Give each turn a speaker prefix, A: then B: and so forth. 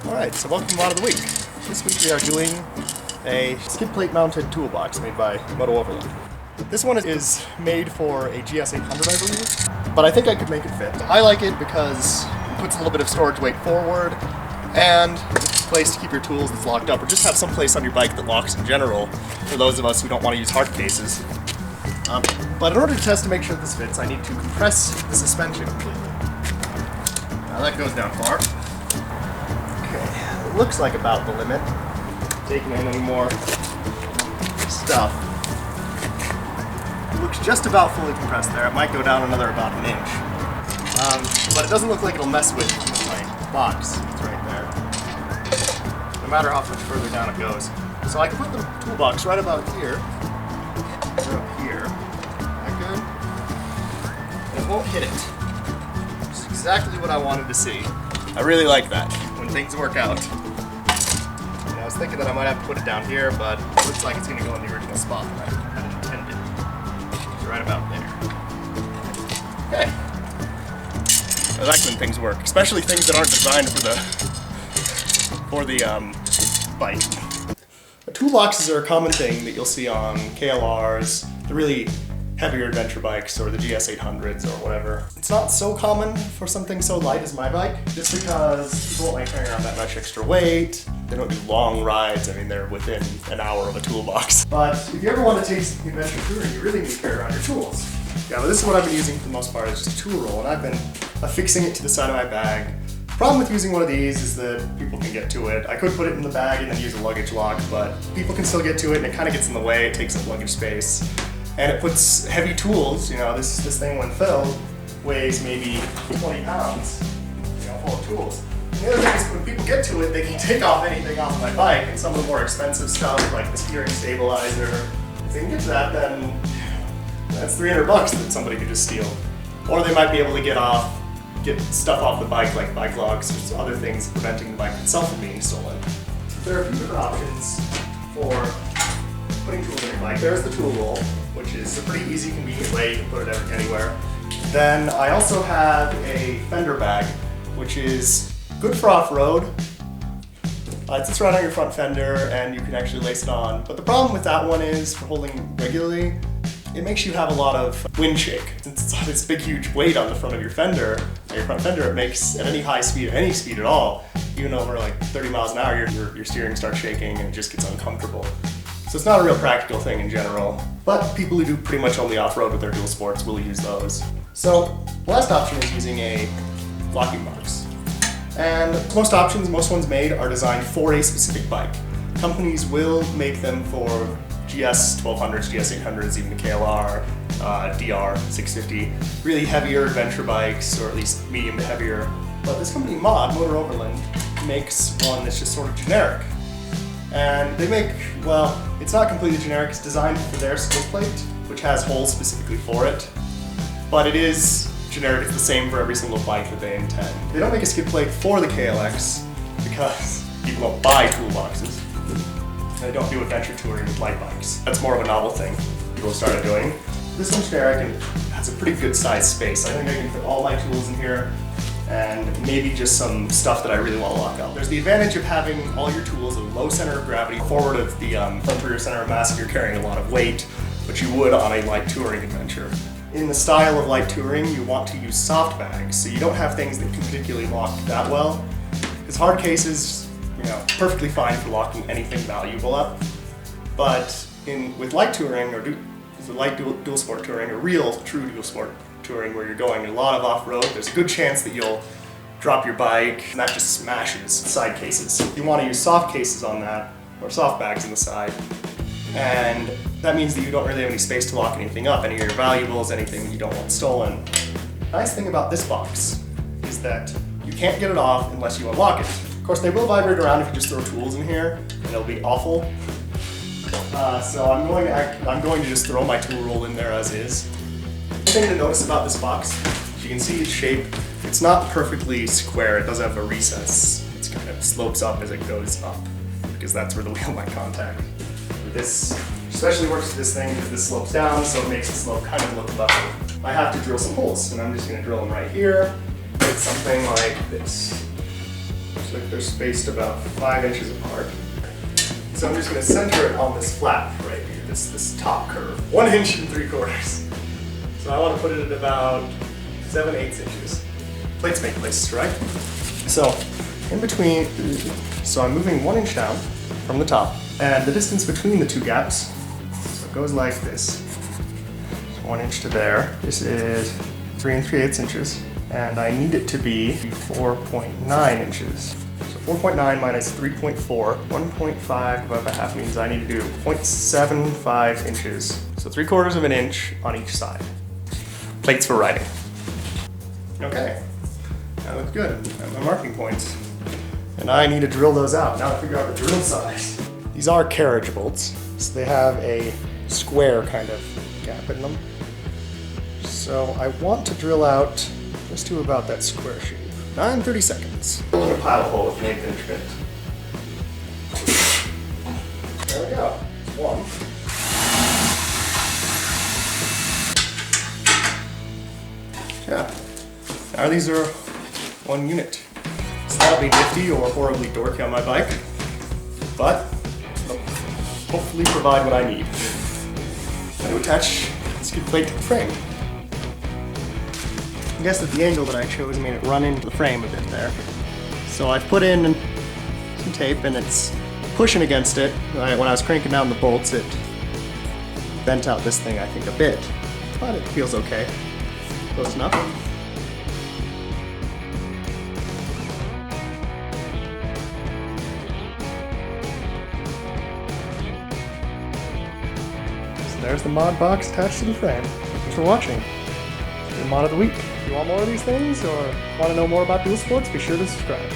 A: Alright, so welcome to Mod of the Week. This week we are doing a skid plate mounted toolbox made by Moto-Overland. This one is made for a GS800, I believe, but I think I could make it fit. I like it because it puts a little bit of storage weight forward, and it's a place to keep your tools that's locked up, or just have some place on your bike that locks in general, for those of us who don't want to use hard cases. But in order to test to make sure that this fits, I need to compress the suspension completely. Now that goes down far. Okay, it looks like about the limit. Taking in any more stuff. It looks just about fully compressed there. It might go down another about an inch. But it doesn't look like it'll mess with my box. It's right there. No matter how much further down it goes. So I can put the toolbox right about here. Or up here. That good? And it won't hit it. Which is exactly what I wanted to see. I really like that when things work out. I was thinking that I might have to put it down here, but it looks like it's going to go in the original spot that I had intended. It's right about there. Okay. I like when things work, especially things that aren't designed for the bike. Toolboxes are a common thing that you'll see on KLRs, the really heavier adventure bikes, or the GS800s or whatever. It's not so common for something so light as my bike, just because people don't like carrying around that much extra weight. They don't do long rides. I mean, they're within an hour of a toolbox. But if you ever want to take some adventure touring, you really need to carry around your tools. Yeah, but this is what I've been using for the most part, is just a tool roll, and I've been affixing it to the side of my bag. The problem with using one of these is that people can get to it. I could put it in the bag and then use a luggage lock, but people can still get to it, and it kind of gets in the way. It takes up luggage space. And it puts heavy tools, you know, this thing when filled weighs maybe 20 pounds, you know, full of tools. And the other thing is when people get to it, they can take off anything off my bike, and some of the more expensive stuff, like the steering stabilizer, if they can get to that, then that's $300 that somebody could just steal. Or they might be able to get stuff off the bike, like bike locks or other things preventing the bike itself from being stolen. So there are a few different options for putting tools in your bike. There's the tool roll, which is a pretty easy, convenient way. You can put it anywhere. Then I also have a fender bag, which is good for off-road. It sits right on your front fender, and you can actually lace it on. But the problem with that one is, for holding regularly, it makes you have a lot of wind shake. Since it's this big, huge weight on the front of your fender, it makes, at any high speed, any speed at all, even over like 30 miles an hour, your steering starts shaking and it just gets uncomfortable. So it's not a real practical thing in general, but people who do pretty much only off-road with their dual sports will use those. So the last option is using a locking box. And most ones made are designed for a specific bike. Companies will make them for GS1200s, GS800s, even the KLR, DR 650, really heavier adventure bikes, or at least medium to heavier. But this company, Moto-Overland, makes one that's just sort of generic. And they make, well, it's not completely generic, it's designed for their skid plate, which has holes specifically for it. But it is generic, it's the same for every single bike that they intend. They don't make a skid plate for the KLX because people don't buy toolboxes. They don't do adventure touring with light bikes. That's more of a novel thing people started doing. This one's generic and has a pretty good sized space. I think I can fit all my tools in here, and maybe just some stuff that I really want to lock up. There's the advantage of having all your tools at a low center of gravity, forward of the front rear center of mass if you're carrying a lot of weight, but you would on a light touring adventure. In the style of light touring, you want to use soft bags, so you don't have things that can particularly lock that well. Because hard cases, you know, perfectly fine for locking anything valuable up. But with light touring, or light dual sport touring, or real true dual sport touring where you're going a lot of off-road, there's a good chance that you'll drop your bike and that just smashes side cases. You want to use soft cases on that, or soft bags in the side, and that means that you don't really have any space to lock anything up, any of your valuables, anything that you don't want stolen. The nice thing about this box is that you can't get it off unless you unlock it. Of course, they will vibrate around if you just throw tools in here, and it'll be awful. So I'm going to just throw my tool roll in there as is. The thing to notice about this box, as you can see its shape, it's not perfectly square, it does have a recess. It kind of slopes up as it goes up, because that's where the wheel might contact. This especially works with this thing because this slopes down, so it makes the slope kind of look level. I have to drill some holes, and I'm just going to drill them right here. It's something like this. Just like They're spaced about 5 inches apart. So I'm just going to center it on this flap right here, this top curve. 1 inch and 3/4. So I want to put it at about 7/8 inches. Plates make places, right? So in between, so I'm moving 1 inch down from the top, and the distance between the two gaps, so it goes like this. So 1 inch to there. This is 3 3/8 inches, and I need it to be 4.9 inches. So 4.9 minus 3.4, 1.5 divided by half means I need to do 0.75 inches. So 3/4 of an inch on each side. Plates for riding. Okay, that looks good. I have my marking points. And I need to drill those out. Now to figure out the drill size. These are carriage bolts, so they have a square kind of gap in them. So I want to drill out just to about that square shape. 9:30 seconds. I'm gonna pile a hole with an 1/8 inch bit. There we go. It's one. Yeah. Now these are 1 unit. So that'll be nifty or horribly dorky on my bike, but it'll hopefully provide what I need. And to attach this good plate to the frame. I guess that the angle that I chose made it run into the frame a bit there. So I've put in some tape and it's pushing against it. When I was cranking down the bolts, it bent out this thing, I think, a bit. But it feels okay. Close enough. There's the mod box attached to the frame. Thanks for watching. It's the mod of the week. If you want more of these things or want to know more about dual sports, be sure to subscribe.